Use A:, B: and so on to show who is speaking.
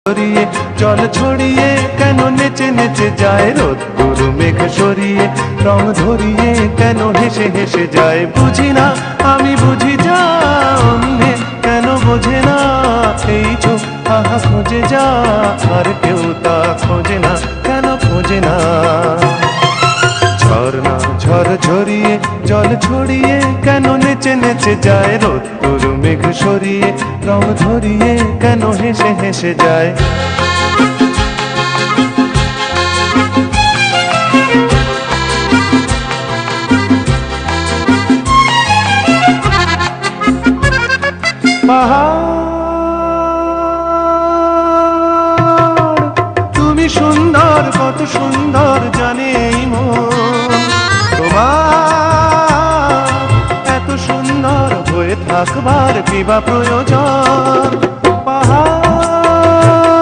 A: ছড়িয়ে জল ছড়িয়ে কেন নেচে নেচে যায় রোদ্দুর মেঘ সরিয়ে রং ধরিয়ে কেন হেসে হেসে যায় বুঝি না আমি বুঝি যা অন্যে কেন বোঝে না এই চোখ আহা খোঁজে যা আর কেউ তা খোঁজে না কেন খোঁজে না ঝর্ণা ঝড় ঝরিয়ে জল ছড়িয়ে কেন নেচে নেচে যায় রোদ্দুর মেঘ সরিয়ে রং ধরিয়ে কেন হেসে হেসে যায় পাহাড় তুমি সুন্দর কত সুন্দর জানে এই মন তোমার এত সুন্দর হয়ে থাকবার কি বা প্রয়োজন